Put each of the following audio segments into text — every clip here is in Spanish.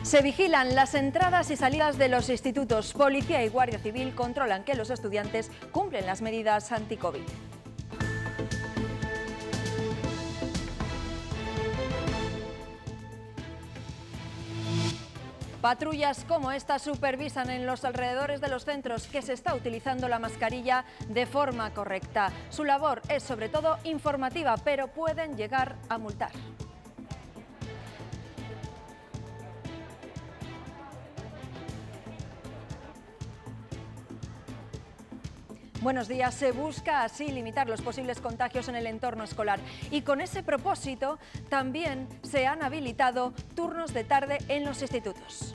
Se vigilan las entradas y salidas de los institutos. Policía y Guardia Civil controlan que los estudiantes cumplen las medidas anti-COVID. Patrullas como esta supervisan en los alrededores de los centros que se está utilizando la mascarilla de forma correcta. Su labor es sobre todo informativa, pero pueden llegar a multar. Buenos días. Se busca así limitar los posibles contagios en el entorno escolar y con ese propósito también se han habilitado turnos de tarde en los institutos.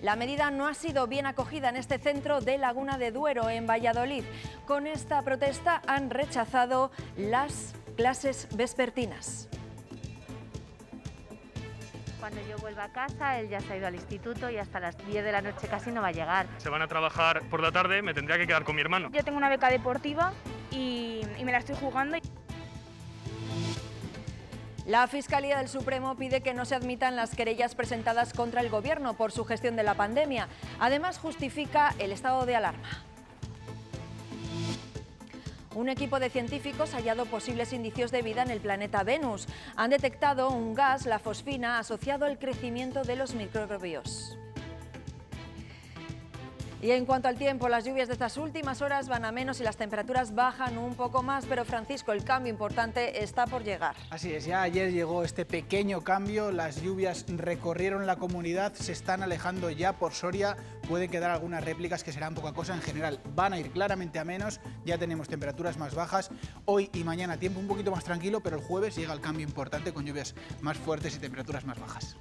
La medida no ha sido bien acogida en este centro de Laguna de Duero, en Valladolid. Con esta protesta han rechazado las clases vespertinas. Cuando yo vuelva a casa, él ya se ha ido al instituto y hasta las 10 de la noche casi no va a llegar. Se van a trabajar por la tarde, me tendría que quedar con mi hermano. Yo tengo una beca deportiva y me la estoy jugando. La Fiscalía del Supremo pide que no se admitan las querellas presentadas contra el Gobierno por su gestión de la pandemia. Además, justifica el estado de alarma. Un equipo de científicos ha hallado posibles indicios de vida en el planeta Venus. Han detectado un gas, la fosfina, asociado al crecimiento de los microbios. Y en cuanto al tiempo, las lluvias de estas últimas horas van a menos y las temperaturas bajan un poco más, pero Francisco, el cambio importante está por llegar. Así es, ya ayer llegó este pequeño cambio, las lluvias recorrieron la comunidad, se están alejando ya por Soria, puede quedar algunas réplicas que serán poca cosa, en general van a ir claramente a menos, ya tenemos temperaturas más bajas, hoy y mañana tiempo un poquito más tranquilo, pero el jueves llega el cambio importante con lluvias más fuertes y temperaturas más bajas.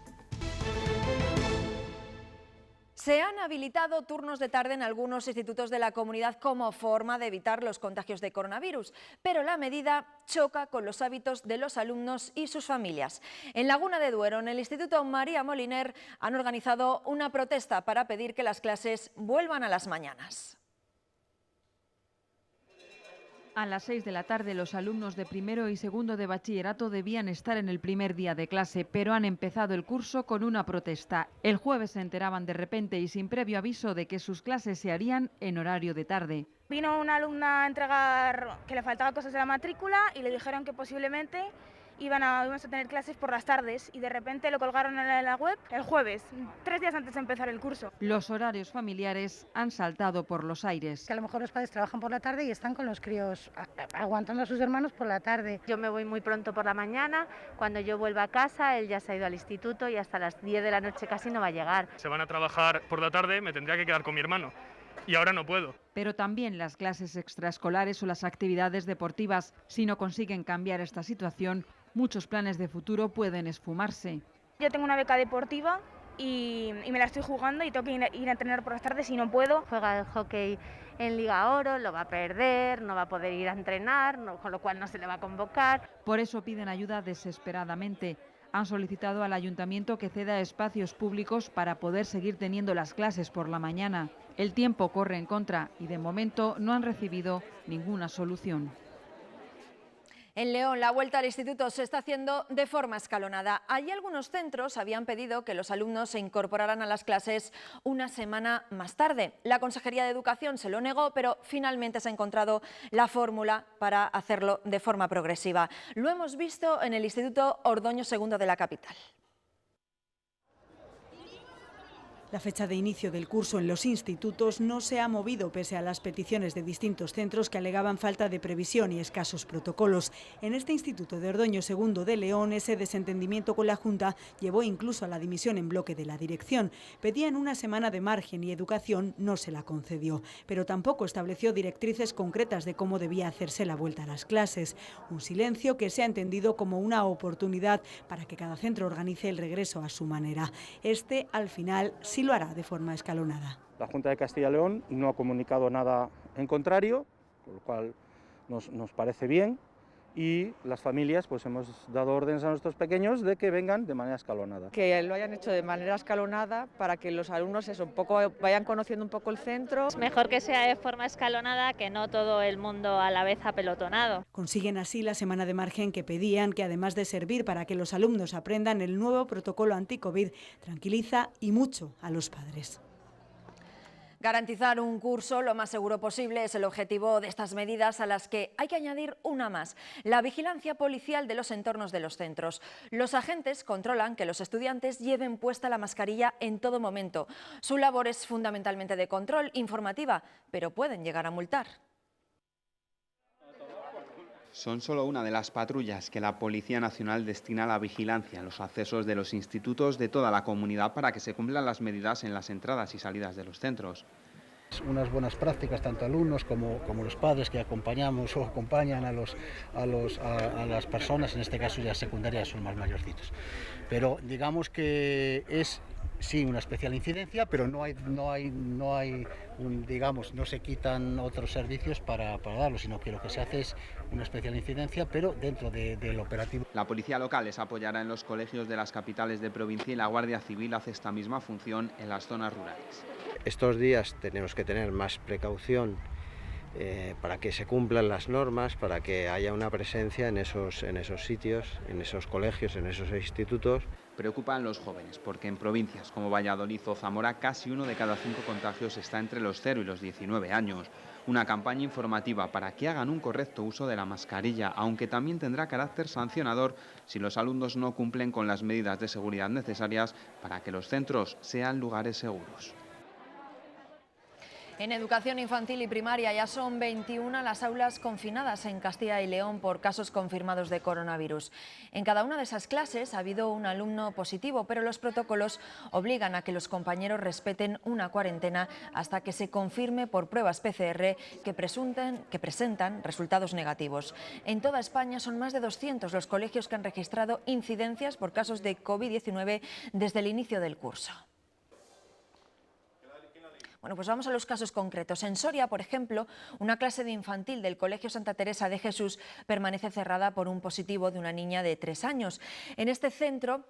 Se han habilitado turnos de tarde en algunos institutos de la comunidad como forma de evitar los contagios de coronavirus, pero la medida choca con los hábitos de los alumnos y sus familias. En Laguna de Duero, en el Instituto María Moliner, han organizado una protesta para pedir que las clases vuelvan a las mañanas. A las 6 de la tarde los alumnos de primero y segundo de bachillerato debían estar en el primer día de clase, pero han empezado el curso con una protesta. El jueves se enteraban de repente y sin previo aviso de que sus clases se harían en horario de tarde. Vino una alumna a entregar que le faltaba cosas de la matrícula y le dijeron que posiblemente íbamos a tener clases por las tardes y de repente lo colgaron en la web el jueves, 3 días antes de empezar el curso. Los horarios familiares han saltado por los aires. Que a lo mejor los padres trabajan por la tarde y están con los críos aguantando a sus hermanos por la tarde. Yo me voy muy pronto por la mañana, cuando yo vuelva a casa, él ya se ha ido al instituto y hasta las 10 de la noche casi no va a llegar. Se van a trabajar por la tarde, me tendría que quedar con mi hermano. Y ahora no puedo. Pero también las clases extraescolares o las actividades deportivas. Si no consiguen cambiar esta situación, muchos planes de futuro pueden esfumarse. Yo tengo una beca deportiva y me la estoy jugando y tengo que ir a entrenar por las tardes y no puedo. Juega el hockey en Liga Oro, lo va a perder, no va a poder ir a entrenar, con lo cual no se le va a convocar. Por eso piden ayuda desesperadamente. Han solicitado al ayuntamiento que ceda espacios públicos para poder seguir teniendo las clases por la mañana. El tiempo corre en contra y de momento no han recibido ninguna solución. En León, la vuelta al instituto se está haciendo de forma escalonada. Allí algunos centros habían pedido que los alumnos se incorporaran a las clases una semana más tarde. La Consejería de Educación se lo negó, pero finalmente se ha encontrado la fórmula para hacerlo de forma progresiva. Lo hemos visto en el Instituto Ordoño II de la capital. La fecha de inicio del curso en los institutos no se ha movido pese a las peticiones de distintos centros que alegaban falta de previsión y escasos protocolos. En este Instituto de Ordoño II de León, ese desentendimiento con la Junta llevó incluso a la dimisión en bloque de la dirección. Pedían una semana de margen y Educación no se la concedió, pero tampoco estableció directrices concretas de cómo debía hacerse la vuelta a las clases. Un silencio que se ha entendido como una oportunidad para que cada centro organice el regreso a su manera. Este, al final, sí lo hará de forma escalonada. La Junta de Castilla y León no ha comunicado nada en contrario, con lo cual nos parece bien. y las familias pues hemos dado órdenes a nuestros pequeños de que vengan de manera escalonada. Que lo hayan hecho de manera escalonada para que los alumnos vayan conociendo un poco el centro. Es mejor que sea de forma escalonada, que no todo el mundo a la vez apelotonado. Consiguen así la semana de margen que pedían, que además de servir para que los alumnos aprendan el nuevo protocolo anti-COVID, tranquiliza y mucho a los padres. Garantizar un curso lo más seguro posible es el objetivo de estas medidas, a las que hay que añadir una más: la vigilancia policial de los entornos de los centros. Los agentes controlan que los estudiantes lleven puesta la mascarilla en todo momento. Su labor es fundamentalmente de control, informativa, pero pueden llegar a multar. Son solo una de las patrullas que la Policía Nacional destina a la vigilancia en los accesos de los institutos de toda la comunidad para que se cumplan las medidas en las entradas y salidas de los centros. Unas buenas prácticas, tanto alumnos como los padres que acompañamos o acompañan a las personas, en este caso ya secundarias, son más mayorcitos. Pero digamos que es sí una especial incidencia, pero no se quitan otros servicios para darlo, sino que lo que se hace es una especial incidencia, pero dentro del operativo. La policía local les apoyará en los colegios de las capitales de provincia y la Guardia Civil hace esta misma función en las zonas rurales. Estos días tenemos que tener más precaución para que se cumplan las normas, para que haya una presencia en esos sitios, en esos colegios, en esos institutos. Preocupan los jóvenes, porque en provincias como Valladolid o Zamora casi 1 de cada 5 contagios está entre los 0 y los 19 años. Una campaña informativa para que hagan un correcto uso de la mascarilla, aunque también tendrá carácter sancionador si los alumnos no cumplen con las medidas de seguridad necesarias para que los centros sean lugares seguros. En educación infantil y primaria ya son 21 las aulas confinadas en Castilla y León por casos confirmados de coronavirus. En cada una de esas clases ha habido un alumno positivo, pero los protocolos obligan a que los compañeros respeten una cuarentena hasta que se confirme por pruebas PCR que presentan resultados negativos. En toda España son más de 200 los colegios que han registrado incidencias por casos de COVID-19 desde el inicio del curso. Bueno, pues vamos a los casos concretos. En Soria, por ejemplo, una clase de infantil del Colegio Santa Teresa de Jesús permanece cerrada por un positivo de una niña de 3 años. En este centro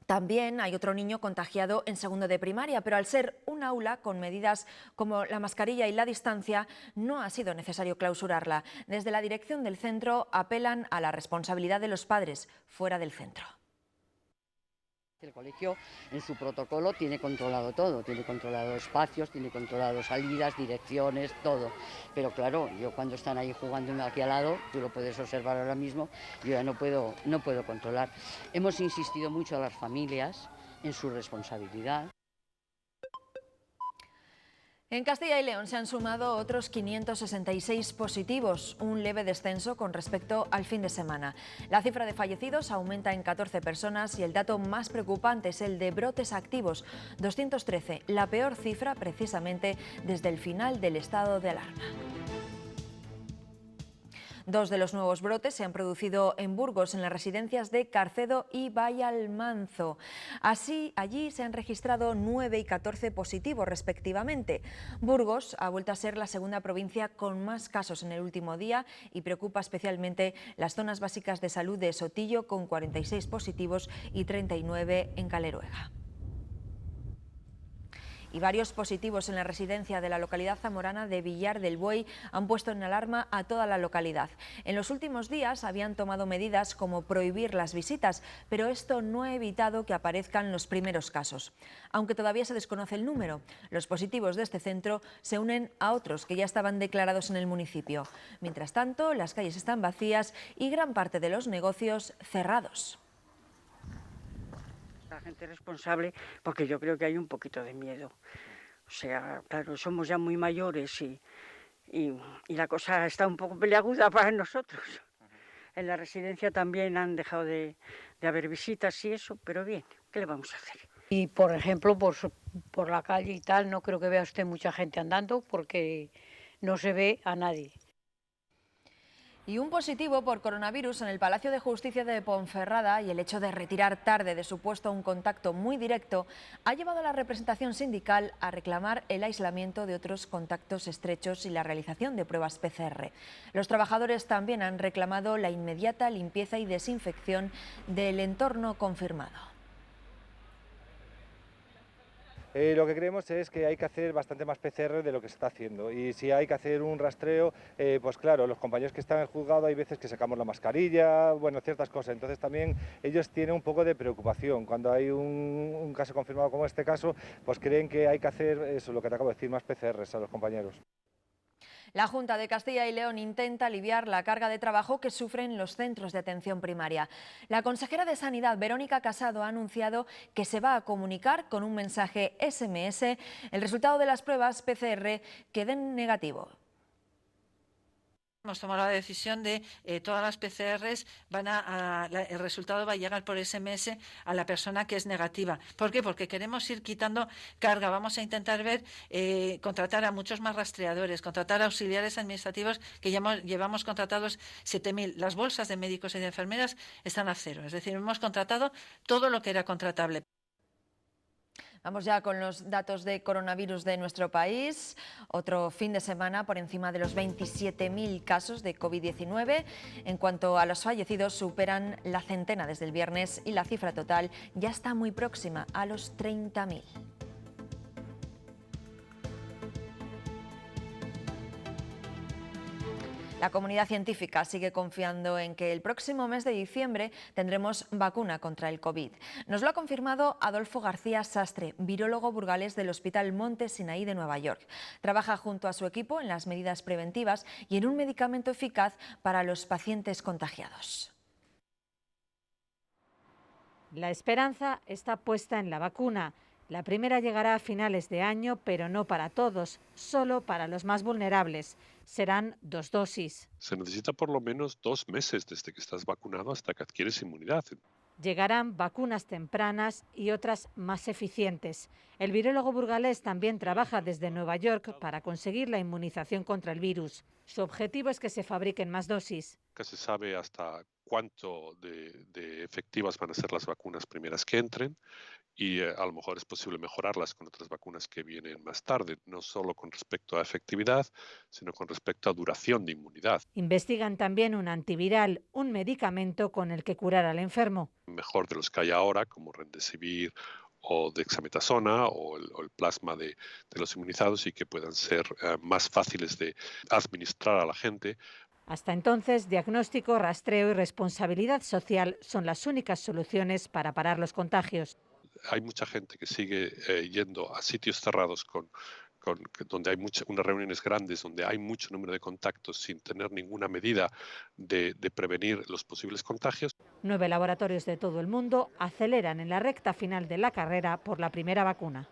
también hay otro niño contagiado en segundo de primaria, pero al ser un aula con medidas como la mascarilla y la distancia, no ha sido necesario clausurarla. Desde la dirección del centro apelan a la responsabilidad de los padres fuera del centro. El colegio en su protocolo tiene controlado todo, tiene controlado espacios, tiene controlado salidas, direcciones, todo. Pero claro, yo cuando están ahí jugando aquí al lado, tú lo puedes observar ahora mismo, yo ya no puedo controlar. Hemos insistido mucho a las familias en su responsabilidad. En Castilla y León se han sumado otros 566 positivos, un leve descenso con respecto al fin de semana. La cifra de fallecidos aumenta en 14 personas y el dato más preocupante es el de brotes activos, 213, la peor cifra precisamente desde el final del estado de alarma. 2 de los nuevos brotes se han producido en Burgos, en las residencias de Carcedo y Vallalmanzo. Así, allí se han registrado 9 y 14 positivos respectivamente. Burgos ha vuelto a ser la segunda provincia con más casos en el último día y preocupa especialmente las zonas básicas de salud de Sotillo, con 46 positivos y 39 en Caleruega. Y varios positivos en la residencia de la localidad zamorana de Villar del Buey han puesto en alarma a toda la localidad. En los últimos días habían tomado medidas como prohibir las visitas, pero esto no ha evitado que aparezcan los primeros casos. Aunque todavía se desconoce el número, los positivos de este centro se unen a otros que ya estaban declarados en el municipio. Mientras tanto, las calles están vacías y gran parte de los negocios cerrados. La gente responsable, porque yo creo que hay un poquito de miedo. O sea, claro, somos ya muy mayores y la cosa está un poco peliaguda para nosotros. En la residencia también han dejado de haber visitas y eso, pero bien, ¿qué le vamos a hacer? Y por ejemplo, por la calle y tal, no creo que vea usted mucha gente andando porque no se ve a nadie. Y un positivo por coronavirus en el Palacio de Justicia de Ponferrada y el hecho de retirar tarde de su puesto un contacto muy directo ha llevado a la representación sindical a reclamar el aislamiento de otros contactos estrechos y la realización de pruebas PCR. Los trabajadores también han reclamado la inmediata limpieza y desinfección del entorno confirmado. Lo que creemos es que hay que hacer bastante más PCR de lo que se está haciendo, y si hay que hacer un rastreo, pues claro, los compañeros que están en el juzgado hay veces que sacamos la mascarilla, bueno, ciertas cosas, entonces también ellos tienen un poco de preocupación. Cuando hay un caso confirmado como este caso, pues creen que hay que hacer eso, lo que te acabo de decir, más PCRs a los compañeros. La Junta de Castilla y León intenta aliviar la carga de trabajo que sufren los centros de atención primaria. La consejera de Sanidad, Verónica Casado, ha anunciado que se va a comunicar con un mensaje SMS el resultado de las pruebas PCR que den negativo. Hemos tomado la decisión de todas las PCRs el resultado va a llegar por SMS a la persona que es negativa. ¿Por qué? Porque queremos ir quitando carga. Vamos a intentar contratar a muchos más rastreadores, contratar a auxiliares administrativos que llevamos contratados 7.000. Las bolsas de médicos y de enfermeras están a cero. Es decir, hemos contratado todo lo que era contratable. Vamos ya con los datos de coronavirus de nuestro país. Otro fin de semana por encima de los 27.000 casos de COVID-19. En cuanto a los fallecidos, superan la centena desde el viernes y la cifra total ya está muy próxima a los 30.000. La comunidad científica sigue confiando en que el próximo mes de diciembre tendremos vacuna contra el COVID. Nos lo ha confirmado Adolfo García Sastre, virólogo burgalés del Hospital Monte Sinaí de Nueva York. Trabaja junto a su equipo en las medidas preventivas y en un medicamento eficaz para los pacientes contagiados. La esperanza está puesta en la vacuna. La primera llegará a finales de año, pero no para todos, solo para los más vulnerables. Serán 2 dosis. Se necesita por lo menos 2 meses desde que estás vacunado hasta que adquieres inmunidad. Llegarán vacunas tempranas y otras más eficientes. El virólogo burgalés también trabaja desde Nueva York para conseguir la inmunización contra el virus. Su objetivo es que se fabriquen más dosis. Que se sabe hasta cuánto de efectivas van a ser las vacunas primeras que entren, y a lo mejor es posible mejorarlas con otras vacunas que vienen más tarde, no solo con respecto a efectividad, sino con respecto a duración de inmunidad. Investigan también un antiviral, un medicamento con el que curar al enfermo. Mejor de los que hay ahora, como Remdesivir o dexametasona o el plasma de los inmunizados, y que puedan ser más fáciles de administrar a la gente. Hasta entonces, diagnóstico, rastreo y responsabilidad social son las únicas soluciones para parar los contagios. Hay mucha gente que sigue yendo a sitios cerrados donde hay unas reuniones grandes, donde hay mucho número de contactos sin tener ninguna medida de prevenir los posibles contagios. 9 laboratorios de todo el mundo aceleran en la recta final de la carrera por la primera vacuna.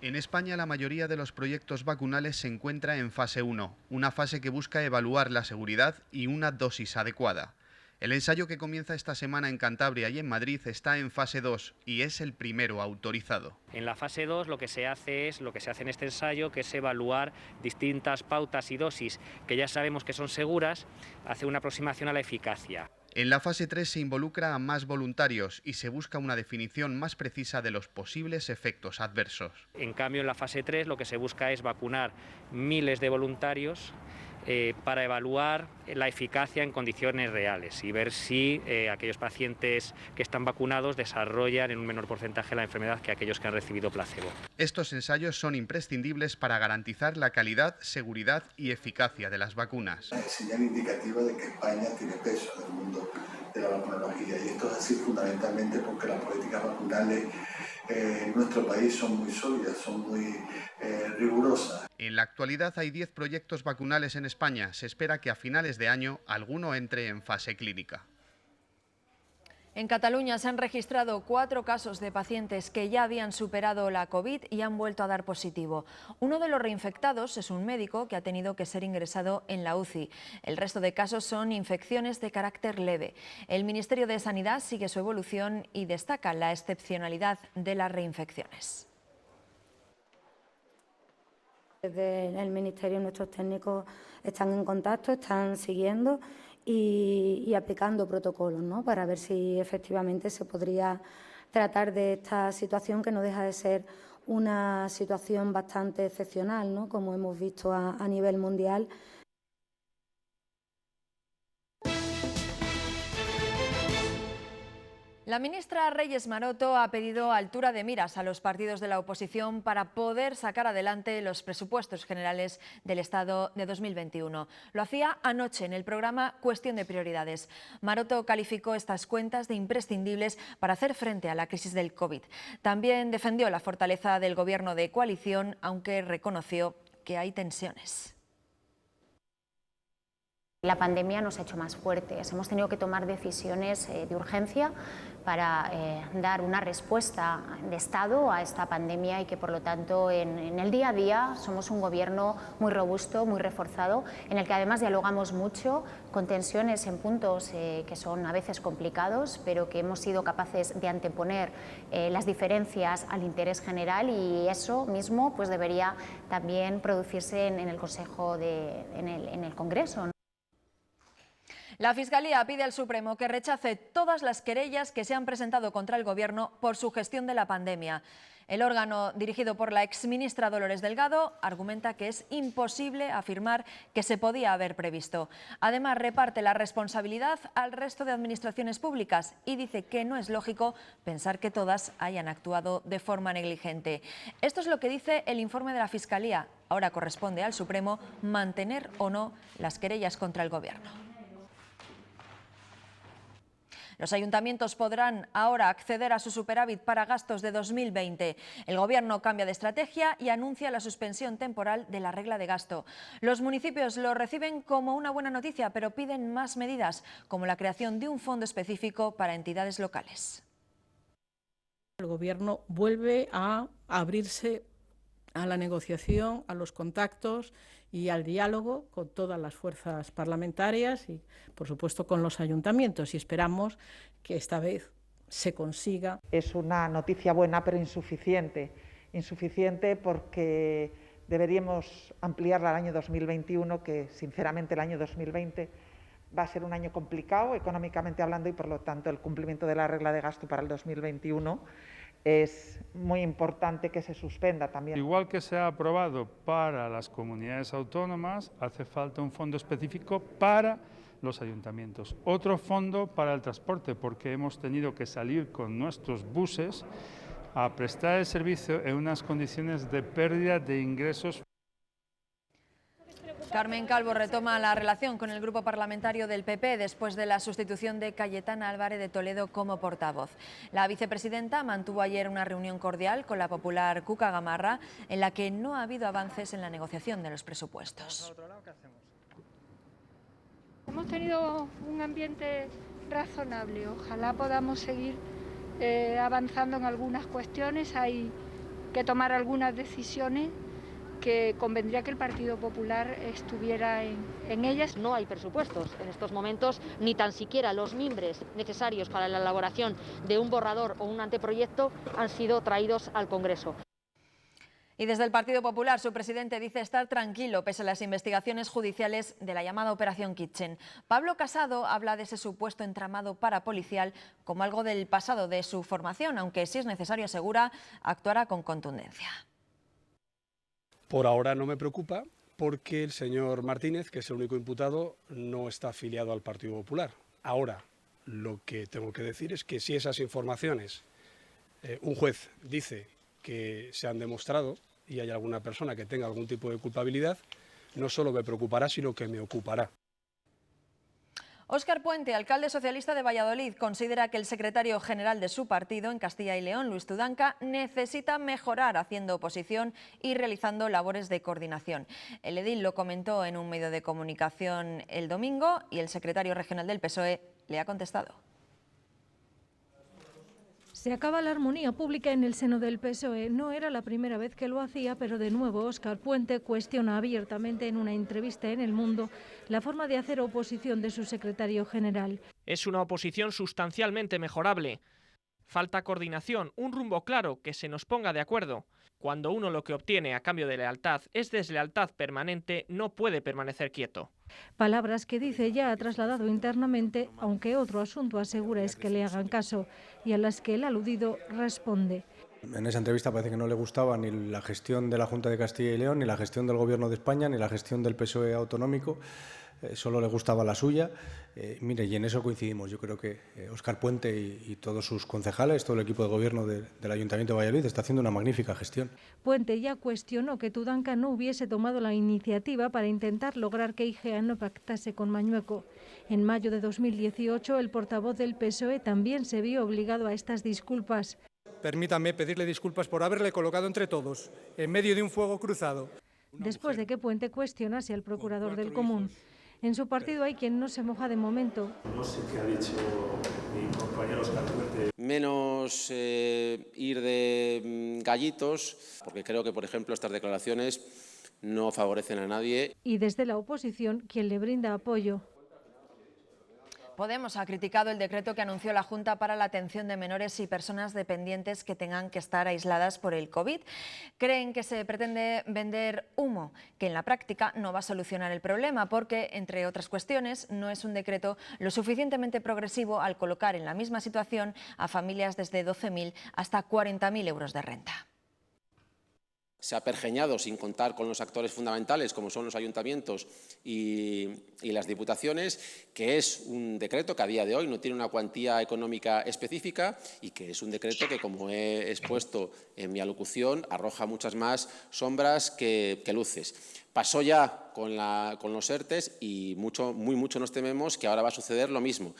En España la mayoría de los proyectos vacunales se encuentra en fase 1, una fase que busca evaluar la seguridad y una dosis adecuada. El ensayo que comienza esta semana en Cantabria y en Madrid está en fase 2 y es el primero autorizado. En la fase 2 lo que se hace en este ensayo, que es evaluar distintas pautas y dosis que ya sabemos que son seguras, hacer una aproximación a la eficacia. En la fase 3 se involucra a más voluntarios y se busca una definición más precisa de los posibles efectos adversos. En cambio, en la fase 3 lo que se busca es vacunar miles de voluntarios para evaluar la eficacia en condiciones reales y ver si aquellos pacientes que están vacunados desarrollan en un menor porcentaje la enfermedad que aquellos que han recibido placebo. Estos ensayos son imprescindibles para garantizar la calidad, seguridad y eficacia de las vacunas. Es señal indicativa de que España tiene peso en el mundo de la vacunología, y esto es así fundamentalmente porque las políticas vacunales en nuestro país son muy sólidas, son muy rigurosas. En la actualidad hay 10 proyectos vacunales en España. Se espera que a finales de año alguno entre en fase clínica. En Cataluña se han registrado 4 casos de pacientes que ya habían superado la COVID y han vuelto a dar positivo. Uno de los reinfectados es un médico que ha tenido que ser ingresado en la UCI. El resto de casos son infecciones de carácter leve. El Ministerio de Sanidad sigue su evolución y destaca la excepcionalidad de las reinfecciones. Desde el Ministerio nuestros técnicos están en contacto, están siguiendo y aplicando protocolos, ¿no?, para ver si efectivamente se podría tratar de esta situación, que no deja de ser una situación bastante excepcional, ¿no?, como hemos visto a nivel mundial. La ministra Reyes Maroto ha pedido altura de miras a los partidos de la oposición para poder sacar adelante los presupuestos generales del Estado de 2021. Lo hacía anoche en el programa Cuestión de Prioridades. Maroto calificó estas cuentas de imprescindibles para hacer frente a la crisis del COVID. También defendió la fortaleza del gobierno de coalición, aunque reconoció que hay tensiones. La pandemia nos ha hecho más fuertes. Hemos tenido que tomar decisiones de urgencia para dar una respuesta de Estado a esta pandemia y que, por lo tanto, en el día a día somos un gobierno muy robusto, muy reforzado, en el que además dialogamos mucho, con tensiones en puntos que son a veces complicados, pero que hemos sido capaces de anteponer las diferencias al interés general, y eso mismo pues debería también producirse en el Consejo, en el Congreso. La Fiscalía pide al Supremo que rechace todas las querellas que se han presentado contra el Gobierno por su gestión de la pandemia. El órgano, dirigido por la exministra Dolores Delgado, argumenta que es imposible afirmar que se podía haber previsto. Además, reparte la responsabilidad al resto de administraciones públicas y dice que no es lógico pensar que todas hayan actuado de forma negligente. Esto es lo que dice el informe de la Fiscalía. Ahora corresponde al Supremo mantener o no las querellas contra el Gobierno. Los ayuntamientos podrán ahora acceder a su superávit para gastos de 2020. El Gobierno cambia de estrategia y anuncia la suspensión temporal de la regla de gasto. Los municipios lo reciben como una buena noticia, pero piden más medidas, como la creación de un fondo específico para entidades locales. El Gobierno vuelve a abrirse a la negociación, a los contactos y al diálogo con todas las fuerzas parlamentarias y, por supuesto, con los ayuntamientos, y esperamos que esta vez se consiga. Es una noticia buena, pero insuficiente. Insuficiente porque deberíamos ampliarla al año 2021, que sinceramente el año 2020 va a ser un año complicado económicamente hablando, y por lo tanto el cumplimiento de la regla de gasto para el 2021 es muy importante que se suspenda también. Igual que se ha aprobado para las comunidades autónomas, hace falta un fondo específico para los ayuntamientos. Otro fondo para el transporte, porque hemos tenido que salir con nuestros buses a prestar el servicio en unas condiciones de pérdida de ingresos. Carmen Calvo retoma la relación con el grupo parlamentario del PP después de la sustitución de Cayetana Álvarez de Toledo como portavoz. La vicepresidenta mantuvo ayer una reunión cordial con la popular Cuca Gamarra, en la que no ha habido avances en la negociación de los presupuestos. Hemos tenido un ambiente razonable. Ojalá podamos seguir avanzando en algunas cuestiones. Hay que tomar algunas decisiones que convendría que el Partido Popular estuviera en ellas. No hay presupuestos en estos momentos, ni tan siquiera los mimbres necesarios para la elaboración de un borrador o un anteproyecto han sido traídos al Congreso. Y desde el Partido Popular, su presidente dice estar tranquilo pese a las investigaciones judiciales de la llamada Operación Kitchen. Pablo Casado habla de ese supuesto entramado parapolicial como algo del pasado de su formación, aunque si es necesario, asegura, actuará con contundencia. Por ahora no me preocupa porque el señor Martínez, que es el único imputado, no está afiliado al Partido Popular. Ahora, lo que tengo que decir es que si esas informaciones un juez dice que se han demostrado y hay alguna persona que tenga algún tipo de culpabilidad, no solo me preocupará, sino que me ocupará. Óscar Puente, alcalde socialista de Valladolid, considera que el secretario general de su partido en Castilla y León, Luis Tudanca, necesita mejorar haciendo oposición y realizando labores de coordinación. El edil lo comentó en un medio de comunicación el domingo y el secretario regional del PSOE le ha contestado. Se acaba la armonía pública en el seno del PSOE. No era la primera vez que lo hacía, pero de nuevo Óscar Puente cuestiona abiertamente en una entrevista en El Mundo la forma de hacer oposición de su secretario general. Es una oposición sustancialmente mejorable. Falta coordinación, un rumbo claro, que se nos ponga de acuerdo. Cuando uno lo que obtiene a cambio de lealtad es deslealtad permanente, no puede permanecer quieto. Palabras que dice ya ha trasladado internamente, aunque otro asunto asegura es que le hagan caso, y a las que el aludido responde. En esa entrevista parece que no le gustaba ni la gestión de la Junta de Castilla y León, ni la gestión del Gobierno de España, ni la gestión del PSOE autonómico. Solo le gustaba la suya. Mire, y en eso coincidimos. Yo creo que Óscar Puente y todos sus concejales, todo el equipo de gobierno del Ayuntamiento de Valladolid está haciendo una magnífica gestión. Puente ya cuestionó que Tudanca no hubiese tomado la iniciativa para intentar lograr que IGEA no pactase con Mañueco. En mayo de 2018, el portavoz del PSOE también se vio obligado a estas disculpas. Permítame pedirle disculpas por haberle colocado entre todos, en medio de un fuego cruzado. Después de que Puente cuestionase al procurador del Común. En su partido hay quien no se moja de momento. No sé qué ha dicho mi compañero Óscar Puente. Menos ir de gallitos, porque creo que, por ejemplo, estas declaraciones no favorecen a nadie. Y desde la oposición, quien le brinda apoyo. Podemos ha criticado el decreto que anunció la Junta para la atención de menores y personas dependientes que tengan que estar aisladas por el COVID. Creen que se pretende vender humo, que en la práctica no va a solucionar el problema porque, entre otras cuestiones, no es un decreto lo suficientemente progresivo al colocar en la misma situación a familias desde 12.000 hasta 40.000 euros de renta. Se ha pergeñado sin contar con los actores fundamentales como son los ayuntamientos y las diputaciones, que es un decreto que a día de hoy no tiene una cuantía económica específica y que es un decreto que, como he expuesto en mi alocución, arroja muchas más sombras que luces. Pasó ya con los ERTEs y muy mucho nos tememos que ahora va a suceder lo mismo.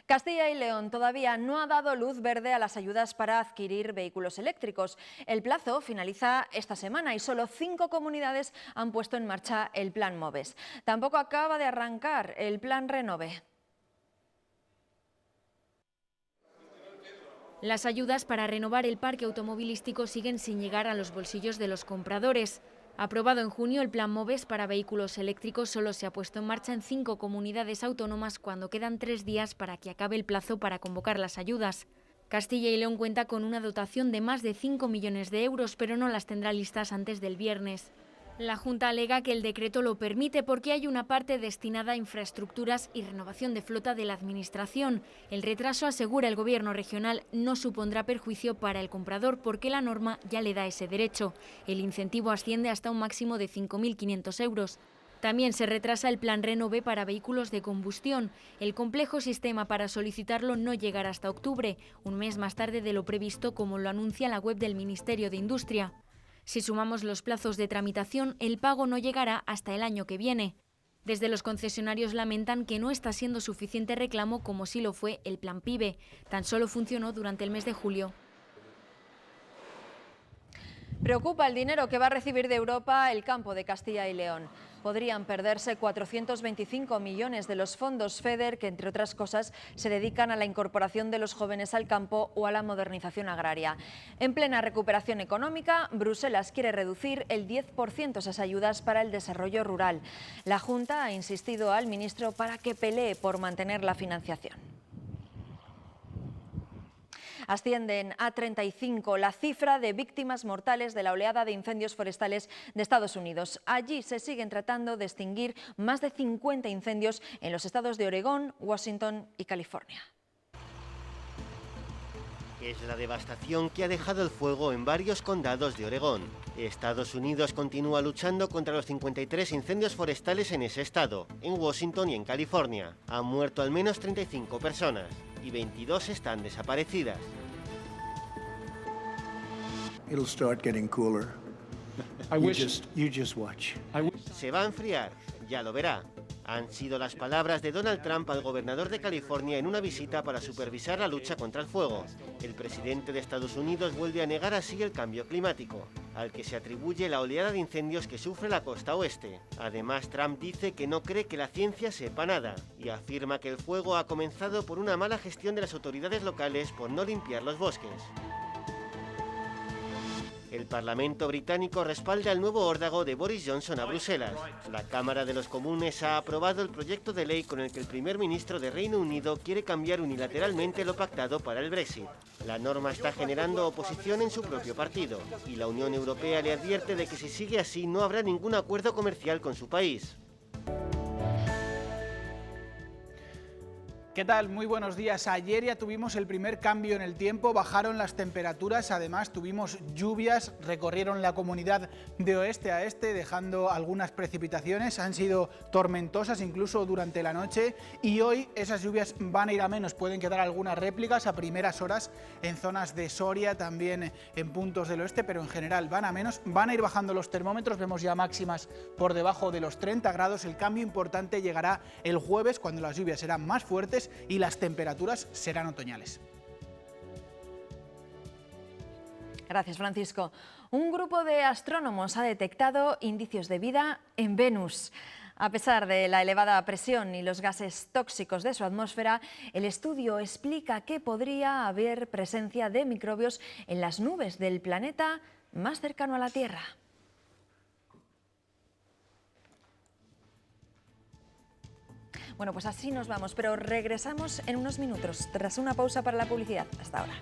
Castilla y León todavía no ha dado luz verde a las ayudas para adquirir vehículos eléctricos. El plazo finaliza esta semana y solo 5 comunidades han puesto en marcha el Plan MOVES. Tampoco acaba de arrancar el Plan Renove. Las ayudas para renovar el parque automovilístico siguen sin llegar a los bolsillos de los compradores. Aprobado en junio, el Plan MOVES para vehículos eléctricos solo se ha puesto en marcha en 5 comunidades autónomas cuando quedan 3 días para que acabe el plazo para convocar las ayudas. Castilla y León cuenta con una dotación de más de 5 millones de euros, pero no las tendrá listas antes del viernes. La Junta alega que el decreto lo permite porque hay una parte destinada a infraestructuras y renovación de flota de la Administración. El retraso, asegura el Gobierno regional, no supondrá perjuicio para el comprador porque la norma ya le da ese derecho. El incentivo asciende hasta un máximo de 5.500 euros. También se retrasa el Plan Renove para vehículos de combustión. El complejo sistema para solicitarlo no llegará hasta octubre, un mes más tarde de lo previsto, como lo anuncia la web del Ministerio de Industria. Si sumamos los plazos de tramitación, el pago no llegará hasta el año que viene. Desde los concesionarios lamentan que no está siendo suficiente reclamo como sí lo fue el Plan PIBE. Tan solo funcionó durante el mes de julio. Preocupa el dinero que va a recibir de Europa el campo de Castilla y León. Podrían perderse 425 millones de los fondos FEDER que, entre otras cosas, se dedican a la incorporación de los jóvenes al campo o a la modernización agraria. En plena recuperación económica, Bruselas quiere reducir el 10% esas ayudas para el desarrollo rural. La Junta ha insistido al ministro para que pelee por mantener la financiación. Ascienden a 35 la cifra de víctimas mortales de la oleada de incendios forestales de Estados Unidos. Allí se siguen tratando de extinguir más de 50 incendios en los estados de Oregón, Washington y California. Es la devastación que ha dejado el fuego en varios condados de Oregón. Estados Unidos continúa luchando contra los 53 incendios forestales en ese estado, en Washington y en California. Han muerto al menos 35 personas y 22 están desaparecidas. It'll start getting cooler. You just watch. Se va a enfriar, ya lo verá. Han sido las palabras de Donald Trump al gobernador de California en una visita para supervisar la lucha contra el fuego. El presidente de Estados Unidos vuelve a negar así el cambio climático, al que se atribuye la oleada de incendios que sufre la costa oeste. Además, Trump dice que no cree que la ciencia sepa nada y afirma que el fuego ha comenzado por una mala gestión de las autoridades locales por no limpiar los bosques. El Parlamento británico respalda el nuevo órdago de Boris Johnson a Bruselas. La Cámara de los Comunes ha aprobado el proyecto de ley con el que el primer ministro de Reino Unido quiere cambiar unilateralmente lo pactado para el Brexit. La norma está generando oposición en su propio partido y la Unión Europea le advierte de que si sigue así no habrá ningún acuerdo comercial con su país. ¿Qué tal? Muy buenos días. Ayer ya tuvimos el primer cambio en el tiempo, bajaron las temperaturas, además tuvimos lluvias, recorrieron la comunidad de oeste a este, dejando algunas precipitaciones, han sido tormentosas incluso durante la noche y hoy esas lluvias van a ir a menos, pueden quedar algunas réplicas a primeras horas en zonas de Soria, también en puntos del oeste, pero en general van a menos, van a ir bajando los termómetros, vemos ya máximas por debajo de los 30 grados, el cambio importante llegará el jueves cuando las lluvias serán más fuertes y las temperaturas serán otoñales. Gracias, Francisco. Un grupo de astrónomos ha detectado indicios de vida en Venus. A pesar de la elevada presión y los gases tóxicos de su atmósfera, el estudio explica que podría haber presencia de microbios en las nubes del planeta más cercano a la Tierra. Bueno, pues así nos vamos, pero regresamos en unos minutos, tras una pausa para la publicidad. Hasta ahora.